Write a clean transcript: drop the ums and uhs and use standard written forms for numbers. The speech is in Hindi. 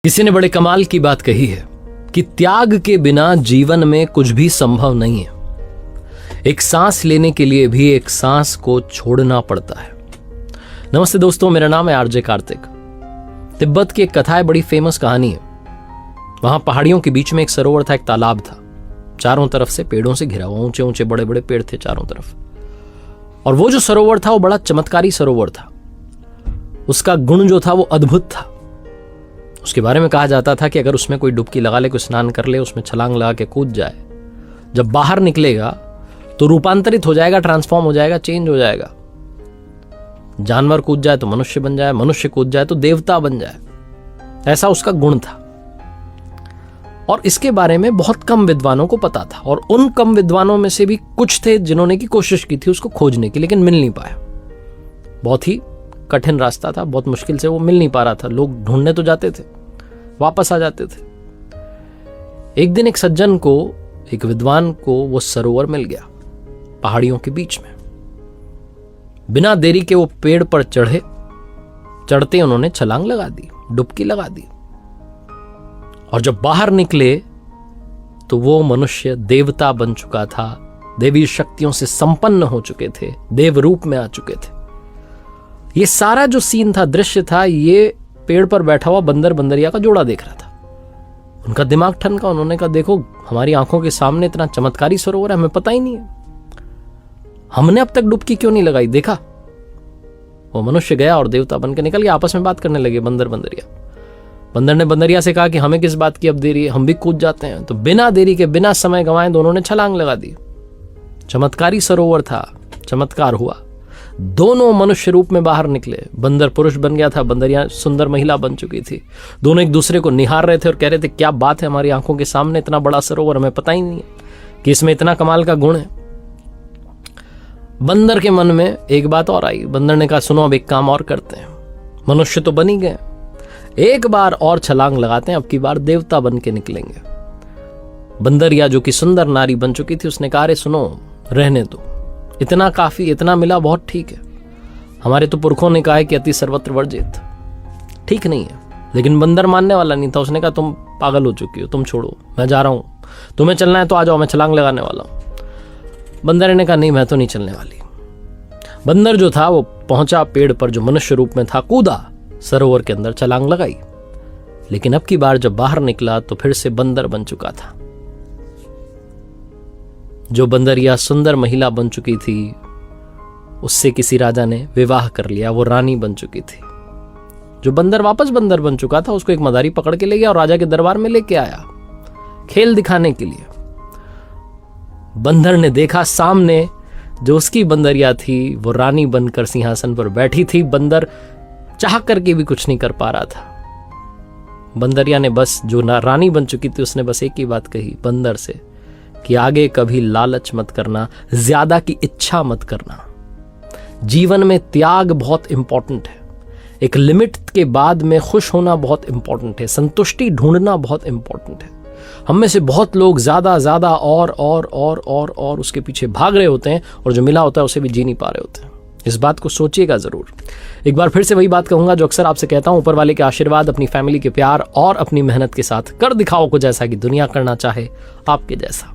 किसी ने बड़े कमाल की बात कही है कि त्याग के बिना जीवन में कुछ भी संभव नहीं है। एक सांस लेने के लिए भी एक सांस को छोड़ना पड़ता है। नमस्ते दोस्तों, मेरा नाम है आरजे कार्तिक। तिब्बत की एक कथा है, बड़ी फेमस कहानी है। वहां पहाड़ियों के बीच में एक सरोवर था, एक तालाब था, चारों तरफ से पेड़ों से घिरा हुआ, ऊंचे ऊंचे बड़े बड़े पेड़ थे चारों तरफ। और वो जो सरोवर था वो बड़ा चमत्कारी सरोवर था। उसका गुण जो था वो अद्भुत था। उसके बारे में कहा जाता था कि अगर उसमें कोई डुबकी लगा ले, कोई स्नान कर ले, उसमें छलांग लगा के कूद जाए, जब बाहर निकलेगा तो रूपांतरित हो जाएगा, ट्रांसफॉर्म हो जाएगा, चेंज हो जाएगा। जानवर कूद जाए तो मनुष्य बन जाए, मनुष्य कूद जाए तो देवता बन जाए। ऐसा उसका गुण था। और इसके बारे में बहुत कम विद्वानों को पता था, और उन कम विद्वानों में से भी कुछ थे जिन्होंने की कोशिश की थी उसको खोजने की, लेकिन मिल नहीं पाया। बहुत ही कठिन रास्ता था, बहुत मुश्किल से वो मिल नहीं पा रहा था। लोग ढूंढने तो जाते थे, वापस आ जाते थे। एक दिन एक सज्जन को, एक विद्वान को वो सरोवर मिल गया पहाड़ियों के बीच में। बिना देरी के वो पेड़ पर चढ़ते उन्होंने छलांग लगा दी, डुबकी लगा दी। और जब बाहर निकले तो वो मनुष्य देवता बन चुका था, देवी शक्तियों से संपन्न हो चुके थे, देव रूप में आ चुके थे। ये सारा जो सीन था, दृश्य था, ये पेड़ पर बैठा हुआ बंदर बंदरिया का जोड़ा देख रहा था। उनका दिमाग ठनका। उन्होंने कहा, देखो हमारी आंखों के सामने इतना चमत्कारी सरोवर है, हमें पता ही नहीं है, हमने अब तक डुबकी क्यों नहीं लगाई, देखा। वो मनुष्य गया और देवता बनकर निकल गया। आपस में बात करने लगे बंदर बंदरिया। बंदर ने बंदरिया से कहा कि हमें किस बात की अब देरी है, हम भी कूद जाते हैं। तो बिना देरी के, बिना समय गंवाए दोनों ने छलांग लगा दी। चमत्कारी सरोवर था, चमत्कार हुआ। दोनों मनुष्य रूप में बाहर निकले। बंदर पुरुष बन गया था, बंदरिया सुंदर महिला बन चुकी थी। दोनों एक दूसरे को निहार रहे थे और कह रहे थे, क्या बात है, हमारी आंखों के सामने इतना बड़ा सरोवर, हमें पता ही नहीं है कि इसमें इतना कमाल का गुण है। बंदर के मन में एक बात और आई। बंदर ने कहा, सुनो अब एक काम और करते हैं, मनुष्य तो बन ही गए, एक बार और छलांग लगाते हैं, अब की बार देवता बन के निकलेंगे। बंदरिया जो कि सुंदर नारी बन चुकी थी, उसने कहा, अरे सुनो, रहने दो, इतना काफी, इतना मिला बहुत ठीक है। हमारे तो पुरखों ने कहा है कि अति सर्वत्र वर्जित, ठीक नहीं है। लेकिन बंदर मानने वाला नहीं था। उसने कहा, तुम पागल हो चुकी हो, तुम छोड़ो, मैं जा रहा हूं, तुम्हें चलना है तो आ जाओ, मैं छलांग लगाने वाला हूं। बंदर ने कहा, नहीं, मैं तो नहीं चलने वाली। बंदर जो था वो पहुंचा पेड़ पर, जो मनुष्य रूप में था, कूदा सरोवर के अंदर, छलांग लगाई। लेकिन अब की बार जब बाहर निकला तो फिर से बंदर बन चुका था। जो बंदरिया सुंदर महिला बन चुकी थी, उससे किसी राजा ने विवाह कर लिया, वो रानी बन चुकी थी। जो बंदर वापस बंदर बन चुका था, उसको एक मदारी पकड़ के ले गया और राजा के दरबार में लेके आया, खेल दिखाने के लिए। बंदर ने देखा सामने जो उसकी बंदरिया थी वो रानी बनकर सिंहासन पर बैठी थी। बंदर चाह करके भी कुछ नहीं कर पा रहा था। बंदरिया ने बस, जो रानी बन चुकी थी, उसने बस एक ही बात कही बंदर से कि आगे कभी लालच मत करना, ज्यादा की इच्छा मत करना। जीवन में त्याग बहुत इंपॉर्टेंट है। एक लिमिट के बाद में खुश होना बहुत इंपॉर्टेंट है। संतुष्टि ढूंढना बहुत इंपॉर्टेंट है। हम में से बहुत लोग ज्यादा ज्यादा और उसके पीछे भाग रहे होते हैं, और जो मिला होता है उसे भी जी नहीं पा रहे होते हैं। इस बात को सोचिएगा जरूर। एक बार फिर से वही बात कहूंगा जो अक्सर आपसे कहता हूं, ऊपर वाले के आशीर्वाद, अपनी फैमिली के प्यार और अपनी मेहनत के साथ कर दिखाओ कुछ ऐसा कि दुनिया करना चाहे आपके जैसा।